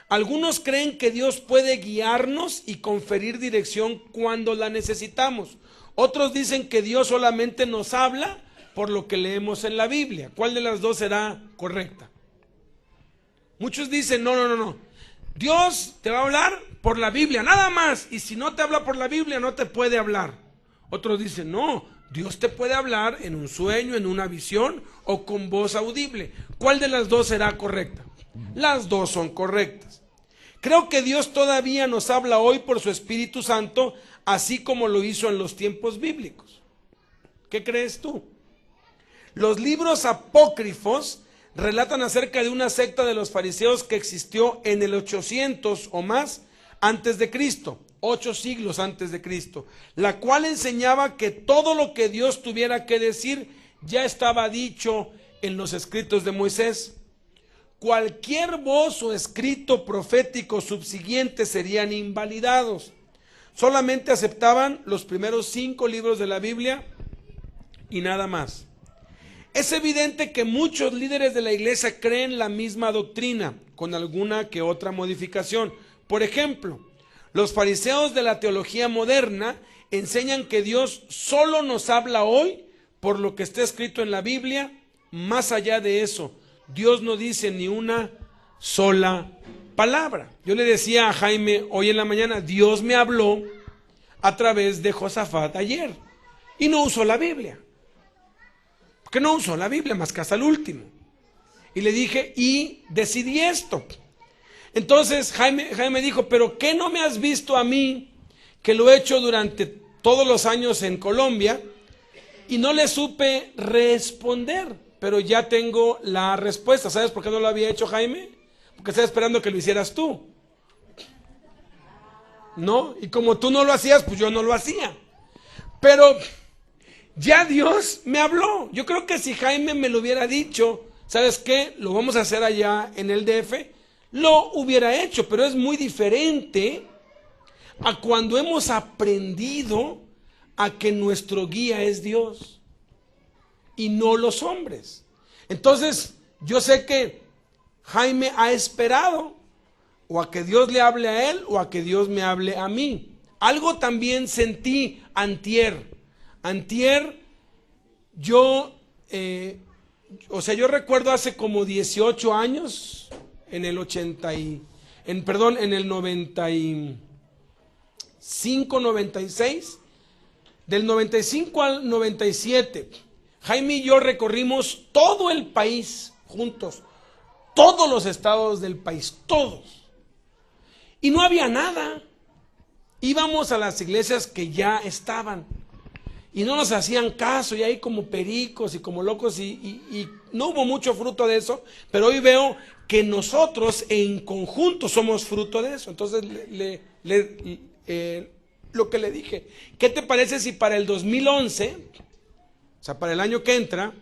Algunos creen que Dios puede guiarnos y conferir dirección cuando la necesitamos. Otros dicen que Dios solamente nos habla por lo que leemos en la Biblia. ¿Cuál de las dos será correcta? Muchos dicen, no. Dios te va a hablar por la Biblia, nada más. Y si no te habla por la Biblia, no te puede hablar. Otros dicen, no, Dios te puede hablar en un sueño, en una visión o con voz audible. ¿Cuál de las dos será correcta? Las dos son correctas. Creo que Dios todavía nos habla hoy por su Espíritu Santo, así como lo hizo en los tiempos bíblicos. ¿Qué crees tú? Los libros apócrifos relatan acerca de una secta de los fariseos que existió en el 800 o más antes de Cristo, 8 siglos antes de Cristo, la cual enseñaba que todo lo que Dios tuviera que decir ya estaba dicho en los escritos de Moisés. Cualquier voz o escrito profético subsiguiente serían invalidados. Solamente aceptaban los primeros 5 libros de la Biblia y nada más. Es evidente que muchos líderes de la iglesia creen la misma doctrina, con alguna que otra modificación. Por ejemplo, los fariseos de la teología moderna enseñan que Dios solo nos habla hoy por lo que está escrito en la Biblia. Más allá de eso, Dios no dice ni una sola palabra. Yo le decía a Jaime hoy en la mañana, Dios me habló a través de Josafat ayer y no usó la Biblia. Porque no usó la Biblia más que hasta el último. Y le dije, y decidí esto. Entonces Jaime dijo, pero ¿qué no me has visto a mí que lo he hecho durante todos los años en Colombia? Y no le supe responder, pero ya tengo la respuesta. ¿Sabes por qué no lo había hecho, Jaime? Porque estaba esperando que lo hicieras tú. ¿No? Y como tú no lo hacías, pues yo no lo hacía. Pero ya Dios me habló. Yo creo que si Jaime me lo hubiera dicho, ¿sabes qué? Lo vamos a hacer allá en el DF, lo hubiera hecho, pero es muy diferente a cuando hemos aprendido a que nuestro guía es Dios y no los hombres. Entonces, yo sé que Jaime ha esperado o a que Dios le hable a él o a que Dios me hable a mí. Algo también sentí antier, yo recuerdo hace como 18 años, en el 95, 96, del 95 al 97, Jaime y yo recorrimos todo el país juntos, todos los estados del país, todos, y no había nada. Íbamos a las iglesias que ya estaban y no nos hacían caso, y ahí como pericos y como locos, y no hubo mucho fruto de eso, pero hoy veo que nosotros en conjunto somos fruto de eso. Entonces lo que le dije, ¿qué te parece si para el 2011, o sea para el año que entra,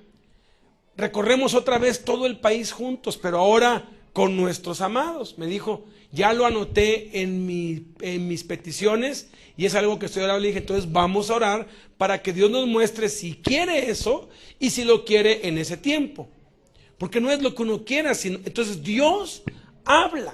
recorremos otra vez todo el país juntos, pero ahora con nuestros amados? Me dijo, ya lo anoté en mis peticiones y es algo que estoy orando. Le dije, entonces vamos a orar para que Dios nos muestre si quiere eso y si lo quiere en ese tiempo. Porque no es lo que uno quiera, sino, entonces Dios habla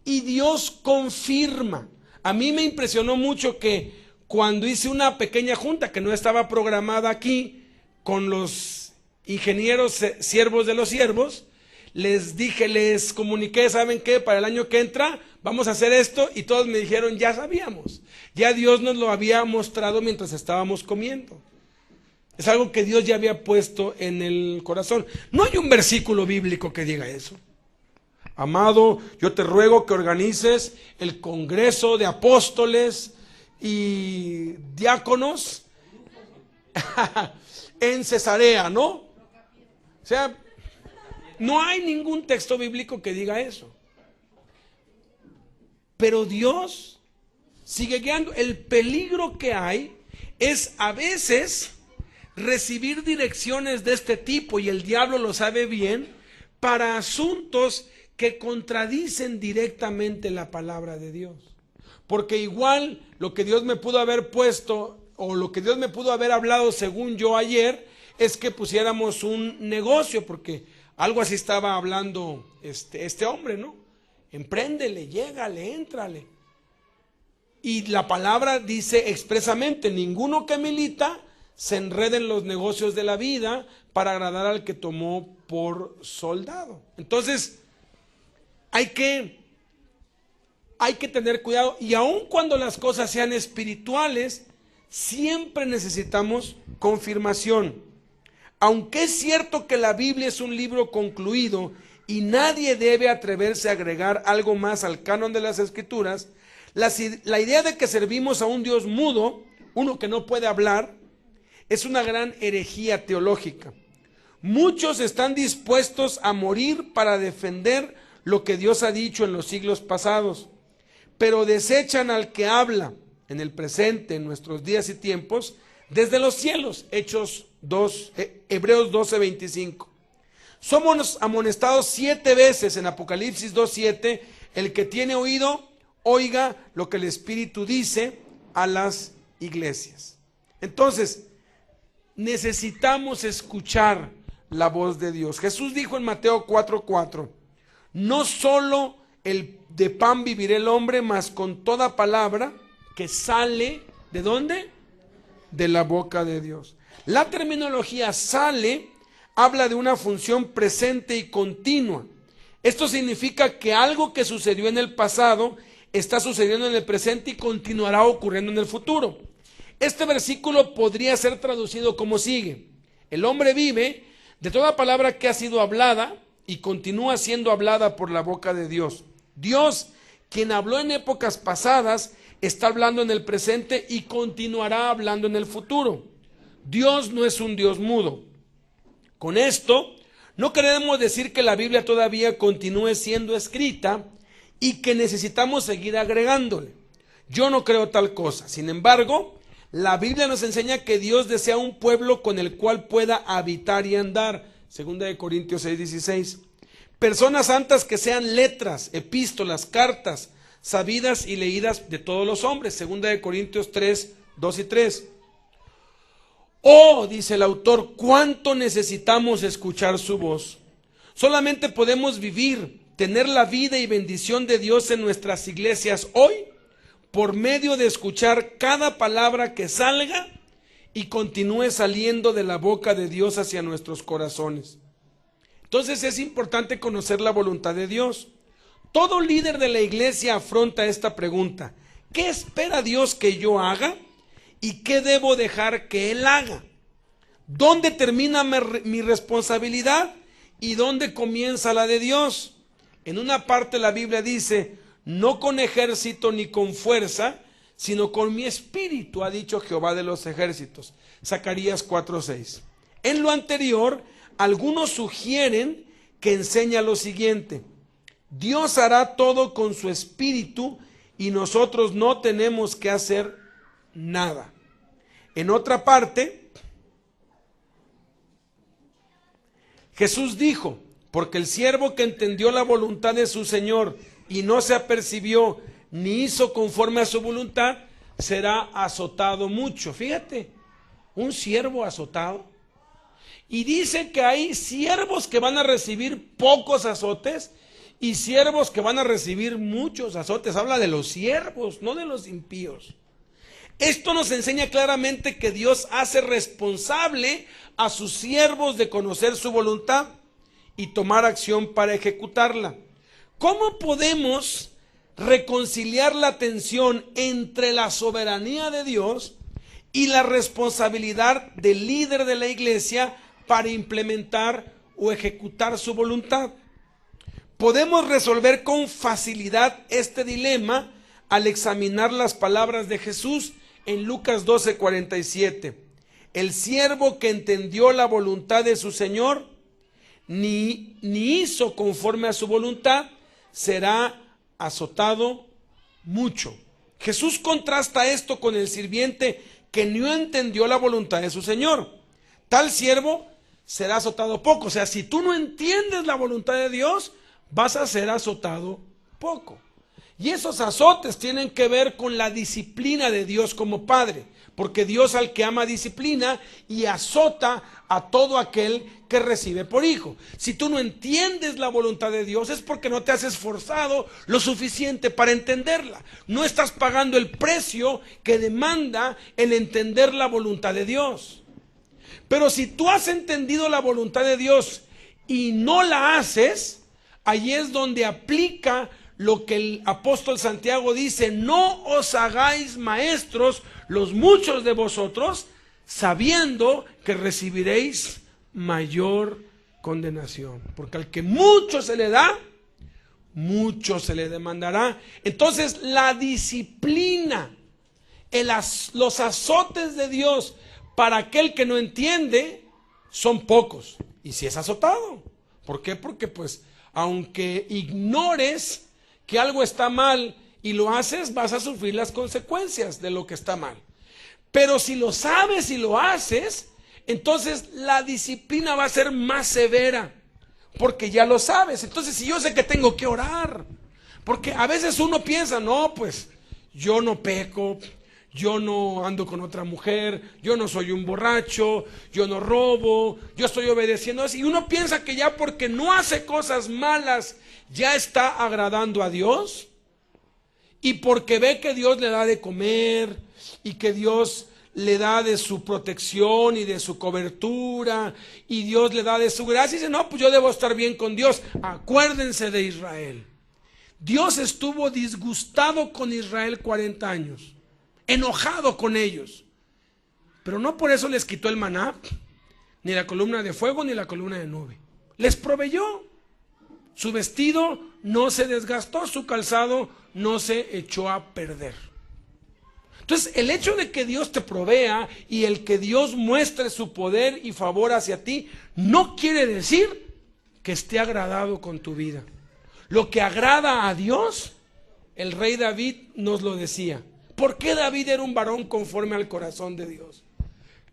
y Dios confirma. A mí me impresionó mucho que cuando hice una pequeña junta que no estaba programada aquí con los ingenieros siervos de los siervos, les dije, les comuniqué, ¿saben qué? Para el año que entra vamos a hacer esto, y todos me dijeron, ya sabíamos, ya Dios nos lo había mostrado mientras estábamos comiendo. Es algo que Dios ya había puesto en el corazón. No hay un versículo bíblico que diga eso. Amado, yo te ruego que organices el congreso de apóstoles y diáconos en Cesarea, ¿no? O sea, no hay ningún texto bíblico que diga eso. Pero Dios sigue guiando. El peligro que hay es a veces recibir direcciones de este tipo, y el diablo lo sabe bien, para asuntos que contradicen directamente la palabra de Dios. Porque igual lo que Dios me pudo haber puesto, o lo que Dios me pudo haber hablado según yo ayer, es que pusiéramos un negocio, porque algo así estaba hablando este hombre, ¿no? empréndele, llégale, éntrale. Y la palabra dice expresamente, ninguno que milita se enreda en los negocios de la vida para agradar al que tomó por soldado. Entonces, hay que tener cuidado, y aun cuando las cosas sean espirituales, siempre necesitamos confirmación. Aunque es cierto que la Biblia es un libro concluido y nadie debe atreverse a agregar algo más al canon de las Escrituras, la idea de que servimos a un Dios mudo, uno que no puede hablar, es una gran herejía teológica. Muchos están dispuestos a morir para defender lo que Dios ha dicho en los siglos pasados, pero desechan al que habla en el presente, en nuestros días y tiempos, desde los cielos. Hebreos 12:25. Somos amonestados 7 veces en Apocalipsis 2:7, el que tiene oído, oiga lo que el Espíritu dice a las iglesias. Entonces, necesitamos escuchar la voz de Dios. Jesús dijo en Mateo 4:4, no solo de pan vivirá el hombre, mas con toda palabra que sale, ¿de dónde? De la boca de Dios. La terminología sale habla de una función presente y continua. Esto significa que algo que sucedió en el pasado está sucediendo en el presente y continuará ocurriendo en el futuro. Este versículo podría ser traducido como sigue: el hombre vive de toda palabra que ha sido hablada y continúa siendo hablada por la boca de Dios. Dios, quien habló en épocas pasadas, está hablando en el presente y continuará hablando en el futuro. Dios no es un Dios mudo. Con esto, no queremos decir que la Biblia todavía continúe siendo escrita y que necesitamos seguir agregándole. Yo no creo tal cosa. Sin embargo, la Biblia nos enseña que Dios desea un pueblo con el cual pueda habitar y andar. 2 Corintios 6:16. Personas santas que sean letras, epístolas, cartas, sabidas y leídas de todos los hombres. 2 Corintios 3:2 y 3. Oh, dice el autor, cuánto necesitamos escuchar su voz. Solamente podemos vivir, tener la vida y bendición de Dios en nuestras iglesias hoy por medio de escuchar cada palabra que salga y continúe saliendo de la boca de Dios hacia nuestros corazones. Entonces es importante conocer la voluntad de Dios. Todo líder de la iglesia afronta esta pregunta: ¿qué espera Dios que yo haga? ¿Y qué debo dejar que Él haga? ¿Dónde termina mi responsabilidad y dónde comienza la de Dios? En una parte la Biblia dice: no con ejército ni con fuerza, sino con mi espíritu, ha dicho Jehová de los ejércitos. Zacarías 4:6. En lo anterior, algunos sugieren que enseña lo siguiente: Dios hará todo con su espíritu y nosotros no tenemos que hacer nada. En otra parte, Jesús dijo: porque el siervo que entendió la voluntad de su Señor y no se apercibió ni hizo conforme a su voluntad, será azotado mucho. Fíjate, un siervo azotado. Y dice que hay siervos que van a recibir pocos azotes y siervos que van a recibir muchos azotes. Habla de los siervos, no de los impíos. Esto nos enseña claramente que Dios hace responsable a sus siervos de conocer su voluntad y tomar acción para ejecutarla. ¿Cómo podemos reconciliar la tensión entre la soberanía de Dios y la responsabilidad del líder de la iglesia para implementar o ejecutar su voluntad? Podemos resolver con facilidad este dilema al examinar las palabras de Jesús en Lucas 12:47. El siervo que entendió la voluntad de su Señor ni hizo conforme a su voluntad será azotado mucho. Jesús contrasta esto con el sirviente que no entendió la voluntad de su Señor. Tal siervo será azotado poco. O sea, si tú no entiendes la voluntad de Dios, vas a ser azotado poco. Y esos azotes tienen que ver con la disciplina de Dios como Padre, porque Dios al que ama disciplina y azota a todo aquel que recibe por hijo. Si tú no entiendes la voluntad de Dios es porque no te has esforzado lo suficiente para entenderla. No estás pagando el precio que demanda el entender la voluntad de Dios. Pero si tú has entendido la voluntad de Dios y no la haces, ahí es donde aplica lo que el apóstol Santiago dice: no os hagáis maestros los muchos de vosotros, sabiendo que recibiréis mayor condenación. Porque al que mucho se le da, mucho se le demandará. Entonces la disciplina, los azotes de Dios para aquel que no entiende son pocos. Y si es azotado. ¿Por qué? Porque pues aunque ignores que algo está mal y lo haces, vas a sufrir las consecuencias de lo que está mal. Pero si lo sabes y lo haces, entonces la disciplina va a ser más severa, porque ya lo sabes. Entonces, si yo sé que tengo que orar, porque a veces uno piensa, no, pues yo no peco, yo no ando con otra mujer, yo no soy un borracho, yo no robo, yo estoy obedeciendo así. Y uno piensa que ya porque no hace cosas malas ya está agradando a Dios, y porque ve que Dios le da de comer y que Dios le da de su protección y de su cobertura y Dios le da de su gracia, y dice, no, pues yo debo estar bien con Dios. Acuérdense de Israel. Dios estuvo disgustado con Israel 40 años, enojado con ellos, pero no por eso les quitó el maná, ni la columna de fuego, ni la columna de nube. Les proveyó. Su vestido no se desgastó, su calzado no se echó a perder. Entonces, el hecho de que Dios te provea y el que Dios muestre su poder y favor hacia ti, no quiere decir que esté agradado con tu vida. Lo que agrada a Dios, el rey David nos lo decía. ¿Por qué David era un varón conforme al corazón de Dios?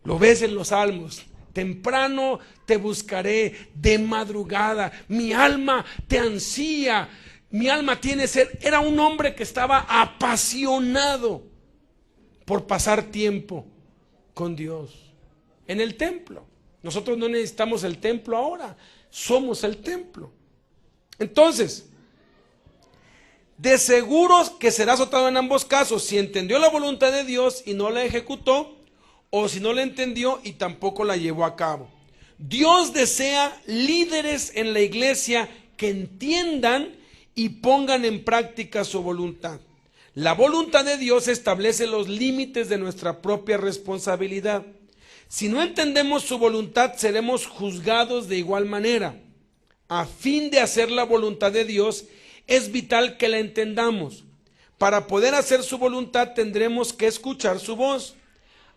Lo ves en los Salmos. Temprano te buscaré, de madrugada, mi alma te ansía, mi alma tiene sed. Era un hombre que estaba apasionado por pasar tiempo con Dios en el templo. Nosotros no necesitamos el templo ahora, somos el templo. Entonces, de seguro que será azotado en ambos casos, si entendió la voluntad de Dios y no la ejecutó, o si no la entendió y tampoco la llevó a cabo. Dios desea líderes en la iglesia que entiendan y pongan en práctica su voluntad. La voluntad de Dios establece los límites de nuestra propia responsabilidad. Si no entendemos su voluntad, seremos juzgados de igual manera. A fin de hacer la voluntad de Dios, es vital que la entendamos. Para poder hacer su voluntad, tendremos que escuchar su voz.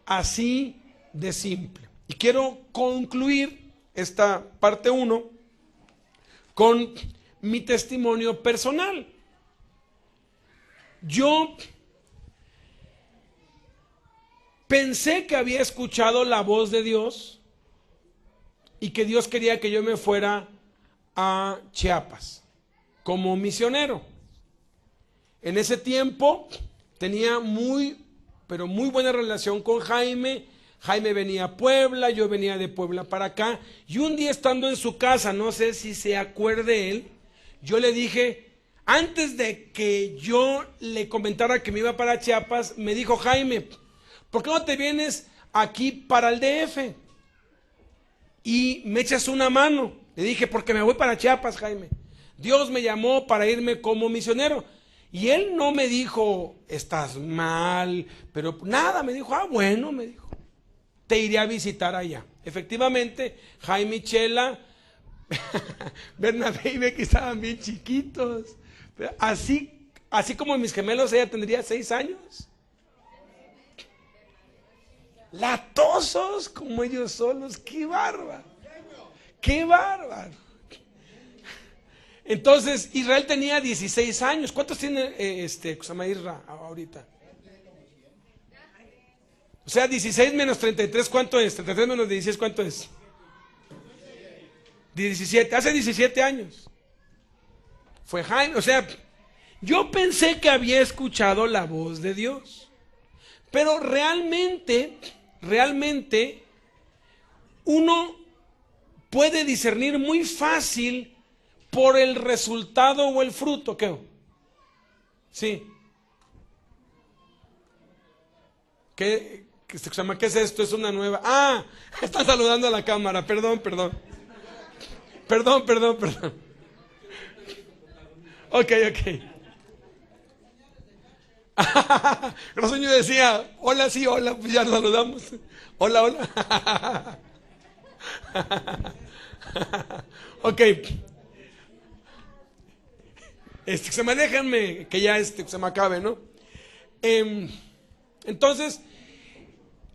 Así de simple. Y quiero concluir esta parte 1 con mi testimonio personal. Yo pensé que había escuchado la voz de Dios y que Dios quería que yo me fuera a Chiapas como misionero. En ese tiempo tenía pero muy buena relación con Jaime. Jaime venía a Puebla, yo venía de Puebla para acá, y un día estando en su casa, no sé si se acuerde él, yo le dije, antes de que yo le comentara que me iba para Chiapas, me dijo, Jaime, ¿por qué no te vienes aquí para el DF? Y me echas una mano. Le dije, porque me voy para Chiapas, Jaime. Dios me llamó para irme como misionero. Y él no me dijo, estás mal, pero nada, me dijo, bueno, me dijo, te iré a visitar allá. Efectivamente, Jaime y Chela, Bernabé y Becky estaban bien chiquitos. Así como mis gemelos, ella tendría 6 años. Latosos como ellos solos, qué bárbaro. Qué bárbaro. Entonces, Israel tenía 16 años. ¿Cuántos tiene Isra ahorita? O sea, 16 menos 33, ¿cuánto es? 33 menos 16, ¿cuánto es? 17, hace 17 años. Fue Jaime, o sea, Yo pensé que había escuchado la voz de Dios, pero realmente uno puede discernir muy fácil por el resultado o el fruto. ¿Qué? Sí. ¿Qué se llama? ¿Qué es esto? Es una nueva. Ah, están saludando a la cámara. Perdón. Ok. Rosuño decía, hola, sí, hola, pues ya nos saludamos. Hola. Ok. Déjenme que ya se me acabe, ¿no? Entonces,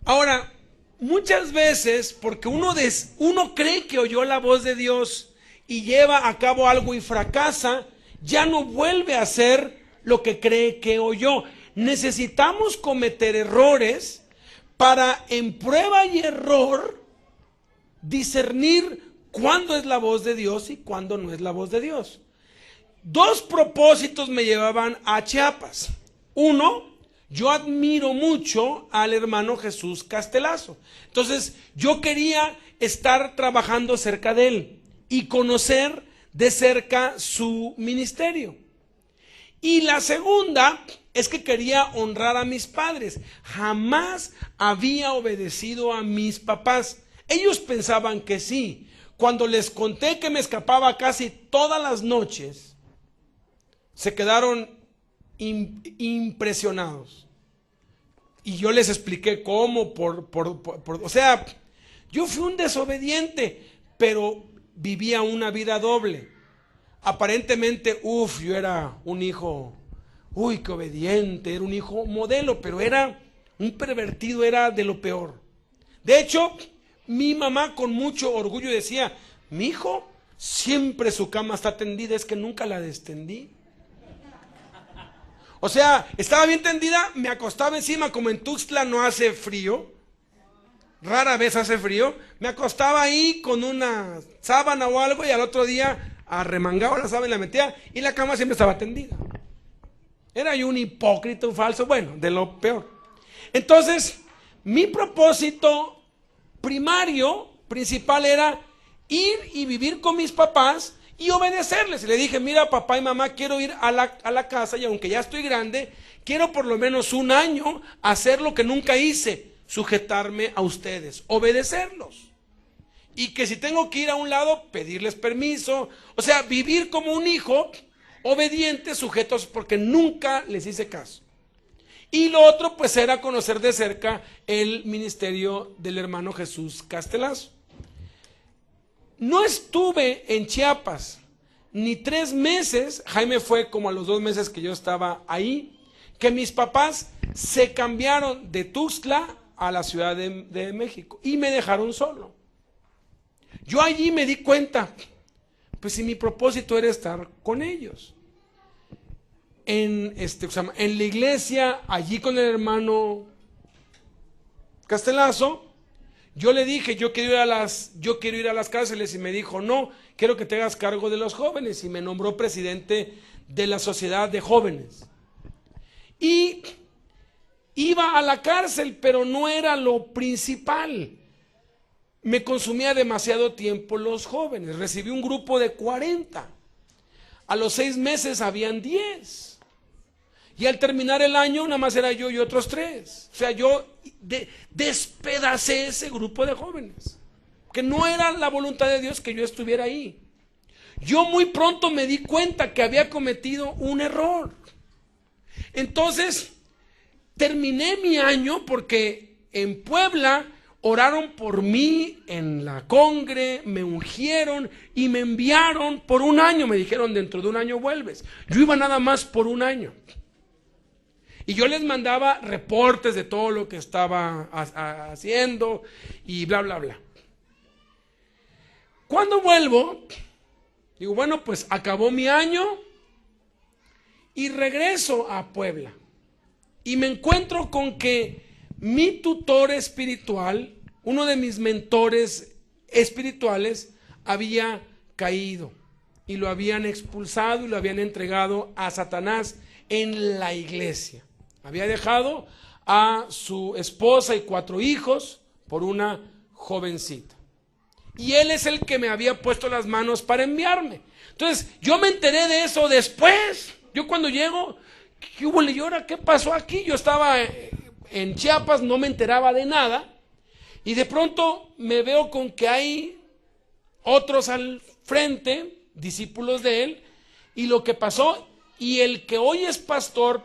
ahora, muchas veces, porque uno cree que oyó la voz de Dios y lleva a cabo algo y fracasa, ya no vuelve a hacer lo que cree que oyó. Necesitamos cometer errores para, en prueba y error, discernir cuándo es la voz de Dios y cuándo no es la voz de Dios. Dos propósitos me llevaban a Chiapas. Uno, yo admiro mucho al hermano Jesús Castelazo. Entonces, yo quería estar trabajando cerca de él y conocer de cerca su ministerio. Y la segunda es que quería honrar a mis padres. Jamás había obedecido a mis papás. Ellos pensaban que sí. Cuando les conté que me escapaba casi todas las noches, se quedaron impresionados. Y yo les expliqué cómo, o sea, yo fui un desobediente, pero vivía una vida doble. Aparentemente, yo era un hijo, qué obediente, era un hijo modelo, pero era un pervertido, era de lo peor. De hecho, mi mamá con mucho orgullo decía, mi hijo siempre su cama está tendida, es que nunca la destendí. O sea, estaba bien tendida, me acostaba encima, como en Tuxtla no hace frío, rara vez hace frío, me acostaba ahí con una sábana o algo y al otro día arremangaba la sábana y la metía y la cama siempre estaba tendida. Era yo un hipócrita, un falso, bueno, de lo peor. Entonces, mi propósito principal era ir y vivir con mis papás y obedecerles. Y le dije, mira, papá y mamá, quiero ir a la casa y aunque ya estoy grande, quiero por lo menos un año hacer lo que nunca hice, sujetarme a ustedes, obedecerlos. Y que si tengo que ir a un lado, pedirles permiso. O sea, vivir como un hijo obediente, sujetos, porque nunca les hice caso. Y lo otro, pues, era conocer de cerca el ministerio del hermano Jesús Castelazo. No estuve en Chiapas ni 3 meses, Jaime fue como a los 2 meses que yo estaba ahí, que mis papás se cambiaron de Tuxtla a la Ciudad de México y me dejaron solo. Yo allí me di cuenta, pues si mi propósito era estar con ellos. En la iglesia, allí con el hermano Castelazo, yo le dije, yo quiero ir a las cárceles, y me dijo, no, quiero que te hagas cargo de los jóvenes, y me nombró presidente de la sociedad de jóvenes. Y iba a la cárcel, pero no era lo principal. Me consumía demasiado tiempo los jóvenes. Recibí un grupo de 40. A los 6 meses habían 10. Y al terminar el año, nada más era yo y otros 3. O sea, yo despedacé ese grupo de jóvenes. Que no era la voluntad de Dios que yo estuviera ahí. Yo muy pronto me di cuenta que había cometido un error. Entonces, terminé mi año porque en Puebla oraron por mí en la congre, me ungieron y me enviaron por un año. Me dijeron, dentro de un año vuelves. Yo iba nada más por un año. Y yo les mandaba reportes de todo lo que estaba haciendo y bla, bla, bla. Cuando vuelvo, digo, bueno, pues acabó mi año y regreso a Puebla. Y me encuentro con que mi tutor espiritual, uno de mis mentores espirituales, había caído. y lo habían expulsado y lo habían entregado a Satanás en la iglesia. Había dejado a su esposa y 4 hijos por una jovencita. Y él es el que me había puesto las manos para enviarme. Entonces, yo me enteré de eso después. Yo cuando llego, ¿qué hubo? ¿Y ahora qué pasó aquí? Yo estaba en Chiapas, no me enteraba de nada. Y de pronto me veo con que hay otros al frente, discípulos de él, y lo que pasó, y el que hoy es pastor,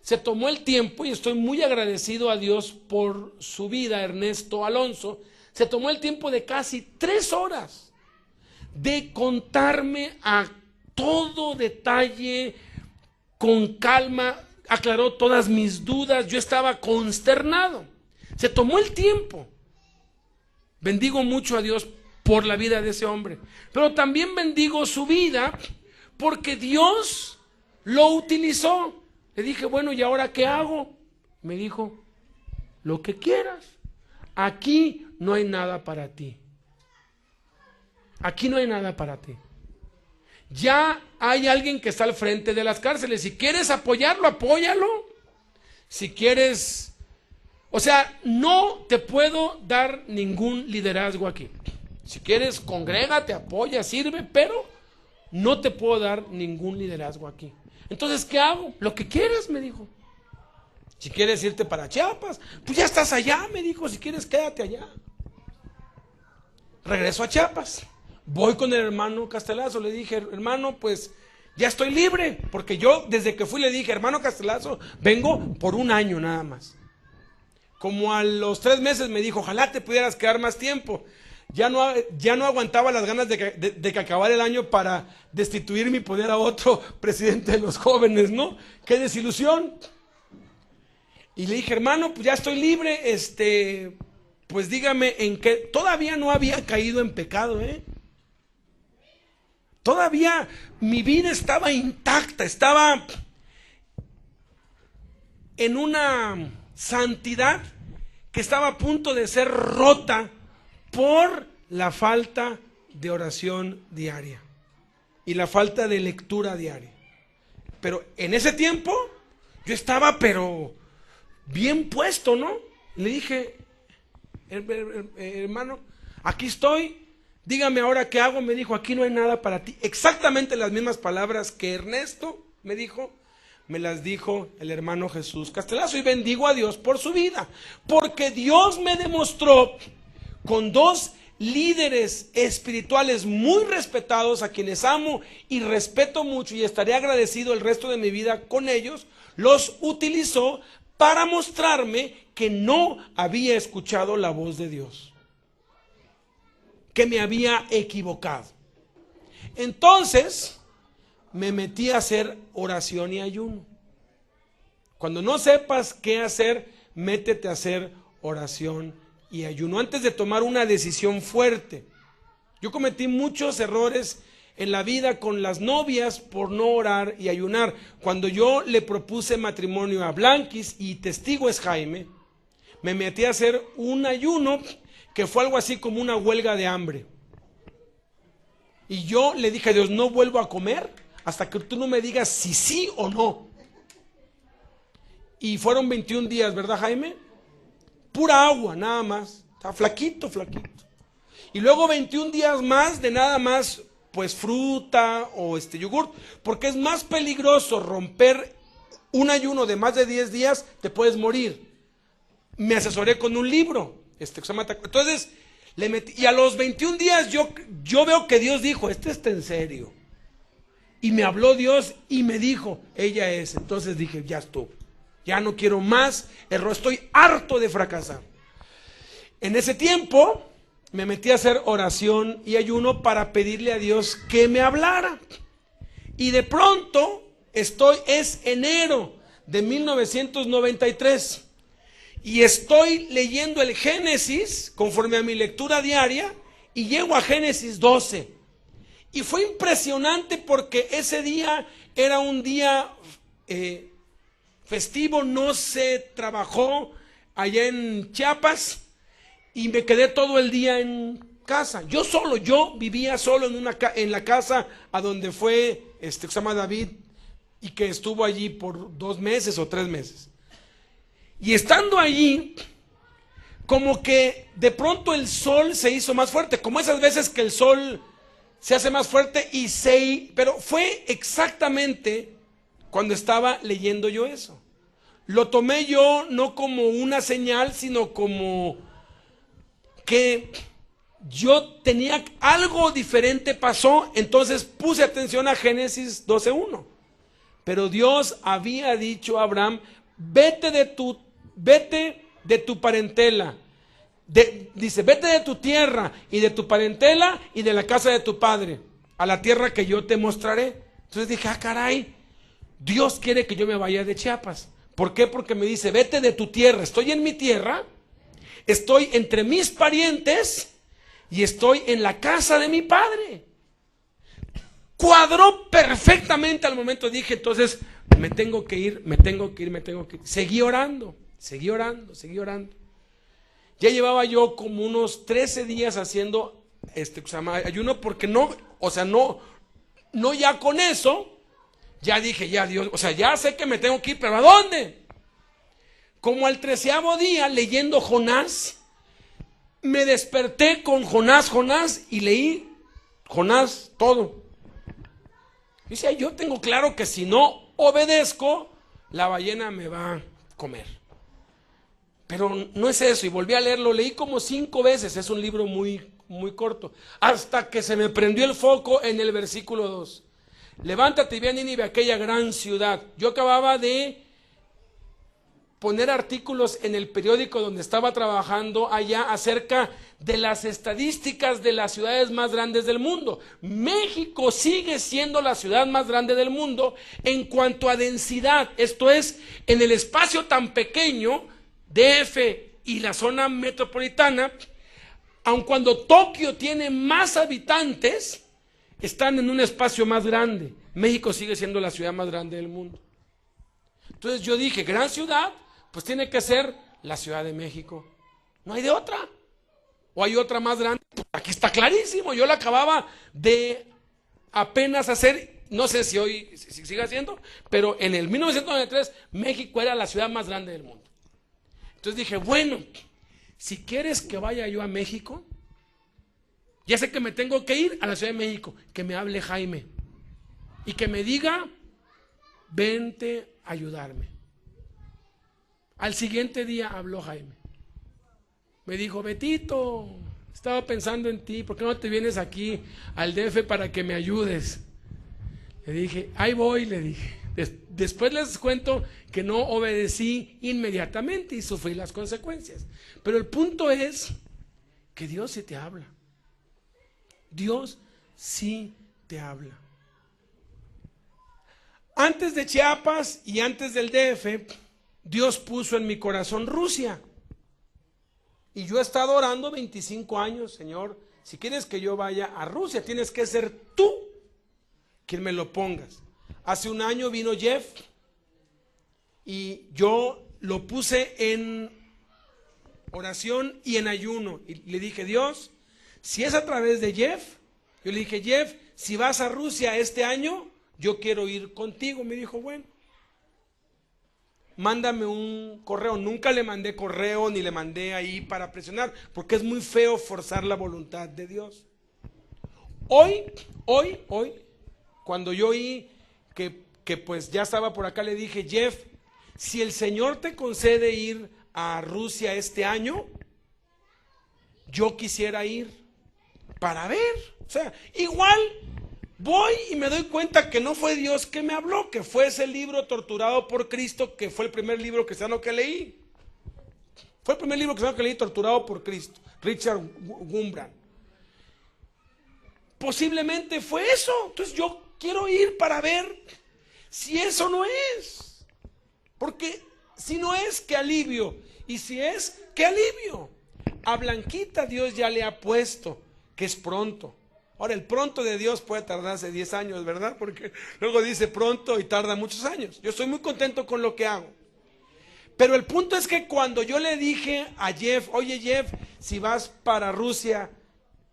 se tomó el tiempo, y estoy muy agradecido a Dios por su vida, Ernesto Alonso, se tomó el tiempo de casi 3 horas de contarme a todo detalle, con calma, aclaró todas mis dudas, yo estaba consternado, se tomó el tiempo. Bendigo mucho a Dios por la vida de ese hombre, pero también bendigo su vida porque Dios lo utilizó. Le dije, bueno, ¿y ahora qué hago? Me dijo, lo que quieras. Aquí no hay nada para ti. Aquí no hay nada para ti. Ya hay alguien que está al frente de las cárceles. Si quieres apoyarlo, apóyalo. Si quieres... O sea, no te puedo dar ningún liderazgo aquí. Si quieres, congrégate, apoya, sirve, pero no te puedo dar ningún liderazgo aquí. Entonces, ¿qué hago? Lo que quieras, me dijo. Si quieres irte para Chiapas, pues ya estás allá, me dijo. Si quieres, quédate allá. Regreso a Chiapas. Voy con el hermano Castelazo. Le dije, hermano, pues ya estoy libre. Porque yo, desde que fui, le dije, hermano Castelazo, vengo por 1 año nada más. Como a los 3 meses me dijo, ojalá te pudieras quedar más tiempo. Ya no aguantaba las ganas de que acabara el año para destituir mi poder a otro presidente de los jóvenes, ¿no? ¡Qué desilusión! Y le dije, hermano, pues ya estoy libre, pues dígame en qué. Todavía no había caído en pecado, Todavía mi vida estaba intacta, estaba en una santidad que estaba a punto de ser rota por la falta de oración diaria y la falta de lectura diaria. Pero en ese tiempo yo estaba pero bien puesto, ¿no? Le dije, hermano, aquí estoy, dígame ahora qué hago. Me dijo, aquí no hay nada para ti. Exactamente las mismas palabras que Ernesto me dijo, me las dijo el hermano Jesús Castelazo, y bendigo a Dios por su vida, porque Dios me demostró con 2 líderes espirituales muy respetados, a quienes amo y respeto mucho, y estaré agradecido el resto de mi vida con ellos. Los utilizó para mostrarme que no había escuchado la voz de Dios, que me había equivocado. Entonces me metí a hacer oración y ayuno. Cuando no sepas qué hacer, métete a hacer oración y ayuno antes de tomar una decisión fuerte. Yo cometí muchos errores en la vida con las novias por no orar y ayunar. Cuando yo le propuse matrimonio a Blanquis, y testigo es Jaime, me metí a hacer un ayuno que fue algo así como una huelga de hambre. Y yo le dije a Dios, no vuelvo a comer hasta que tú no me digas si sí o no. Y fueron 21 días, ¿verdad, Jaime? Pura agua, nada más. Estaba flaquito. Y luego 21 días más de nada más, pues fruta o yogurt, porque es más peligroso romper un ayuno de más de 10 días, te puedes morir. Me asesoré con un libro, entonces le metí, y a los 21 días yo veo que Dios dijo, está en serio. Y me habló Dios y me dijo, ella es. Entonces dije, ya estuvo. Ya no quiero más error, estoy harto de fracasar. En ese tiempo me metí a hacer oración y ayuno para pedirle a Dios que me hablara. Y de pronto es enero de 1993 y estoy leyendo el Génesis conforme a mi lectura diaria y llego a Génesis 12. Y fue impresionante porque ese día era un día festivo, no se trabajó allá en Chiapas, y me quedé todo el día en casa. Yo vivía solo en la casa a donde fue, que se llama David, y que estuvo allí por 2 meses o 3 meses. Y estando allí, como que de pronto el sol se hizo más fuerte, como esas veces que el sol se hace más fuerte pero fue exactamente cuando estaba leyendo yo eso. Lo tomé yo no como una señal, sino como que yo tenía algo diferente pasó, entonces puse atención a Génesis 12:1. Pero Dios había dicho a Abraham, vete de tu parentela. Dice, vete de tu tierra y de tu parentela y de la casa de tu padre, a la tierra que yo te mostraré. Entonces dije, caray, Dios quiere que yo me vaya de Chiapas. ¿Por qué? Porque me dice, vete de tu tierra. Estoy en mi tierra, estoy entre mis parientes y estoy en la casa de mi padre. Cuadró perfectamente al momento. Dije, entonces me tengo que ir. Seguí orando. Ya llevaba yo como unos 13 días haciendo ayuno, porque no ya con eso, ya dije, ya Dios, ya sé que me tengo que ir, pero ¿a dónde? Como al 13º día, leyendo Jonás, me desperté con Jonás, y leí Jonás todo. Dice, yo tengo claro que si no obedezco, la ballena me va a comer. Pero no es eso, y volví a leerlo, leí como 5 veces, es un libro muy, muy corto, hasta que se me prendió el foco en el versículo 2. Levántate y ve a Nínive, aquella gran ciudad. Yo acababa de poner artículos en el periódico donde estaba trabajando allá acerca de las estadísticas de las ciudades más grandes del mundo. México sigue siendo la ciudad más grande del mundo en cuanto a densidad, esto es, en el espacio tan pequeño, DF y la zona metropolitana, aun cuando Tokio tiene más habitantes, están en un espacio más grande. México sigue siendo la ciudad más grande del mundo. Entonces yo dije, gran ciudad, pues tiene que ser la Ciudad de México. No hay de otra. ¿O hay otra más grande? Pues aquí está clarísimo. Yo la acababa de apenas hacer, no sé si hoy si sigue haciendo, pero en el 1993 México era la ciudad más grande del mundo. Entonces dije, bueno, si quieres que vaya yo a México, ya sé que me tengo que ir a la Ciudad de México, que me hable Jaime y que me diga, vente a ayudarme. Al siguiente día habló Jaime. Me dijo, Betito, estaba pensando en ti, ¿por qué no te vienes aquí al DF para que me ayudes? Le dije, ahí voy, le dije. Después les cuento que no obedecí inmediatamente y sufrí las consecuencias. Pero el punto es que Dios sí te habla. Dios sí te habla. Antes de Chiapas y antes del DF, Dios puso en mi corazón Rusia. Y yo he estado orando 25 años, Señor, si quieres que yo vaya a Rusia, tienes que ser tú quien me lo pongas. Hace un año vino Jeff y yo lo puse en oración y en ayuno. Y le dije, Dios, si es a través de Jeff, yo le dije, Jeff, si vas a Rusia este año, yo quiero ir contigo. Me dijo, bueno, mándame un correo. Nunca le mandé correo ni le mandé ahí para presionar, porque es muy feo forzar la voluntad de Dios. Hoy, cuando yo oí que pues ya estaba por acá, le dije, Jeff, si el Señor te concede ir a Rusia este año, yo quisiera ir para ver. O sea, igual voy y me doy cuenta que no fue Dios que me habló, que fue ese libro Torturado por Cristo, que fue el primer libro cristiano que leí. Fue el primer libro cristiano que leí, Torturado por Cristo, Richard Wurmbrand. Posiblemente fue eso. Entonces yo quiero ir para ver si eso no es. Porque si no es, qué alivio. Y si es, qué alivio. A Blanquita Dios ya le ha puesto que es pronto. Ahora, el pronto de Dios puede tardarse 10 años, ¿verdad? Porque luego dice pronto y tarda muchos años. Yo estoy muy contento con lo que hago. Pero el punto es que cuando yo le dije a Jeff, oye Jeff, si vas para Rusia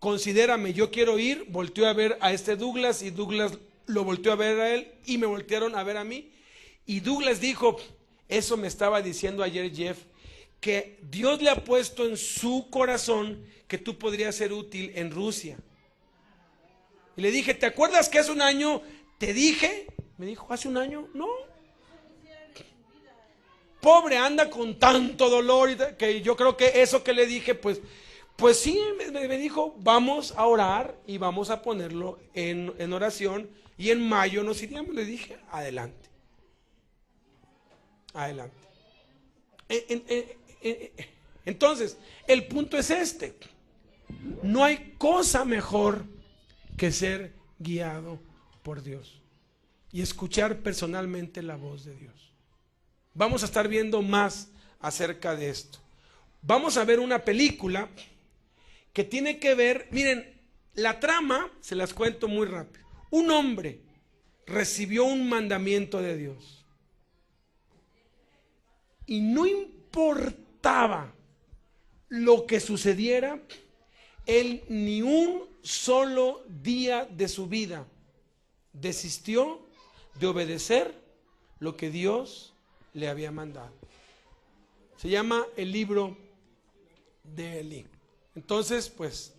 considérame, yo quiero ir. Volteó a ver a este Douglas y Douglas lo volteó a ver a él y me voltearon a ver a mí. Y Douglas dijo, eso me estaba diciendo ayer Jeff, que Dios le ha puesto en su corazón que tú podrías ser útil en Rusia. Y le dije, ¿te acuerdas que hace un año te dije? Me dijo, ¿hace un año? No. Pobre, anda con tanto dolor que yo creo que eso que le dije, pues sí, me dijo, vamos a orar y vamos a ponerlo en oración y en mayo nos iríamos. Le dije, adelante. Adelante. Entonces, el punto es este. No hay cosa mejor que ser guiado por Dios y escuchar personalmente la voz de Dios. Vamos a estar viendo más acerca de esto. Vamos a ver una película que tiene que ver, miren, la trama, se las cuento muy rápido. Un hombre recibió un mandamiento de Dios y no importaba lo que sucediera, él ni un solo día de su vida desistió de obedecer lo que Dios le había mandado. Se llama el libro de Elí. Entonces, pues,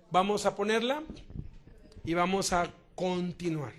vamos a ponerla y vamos a continuar.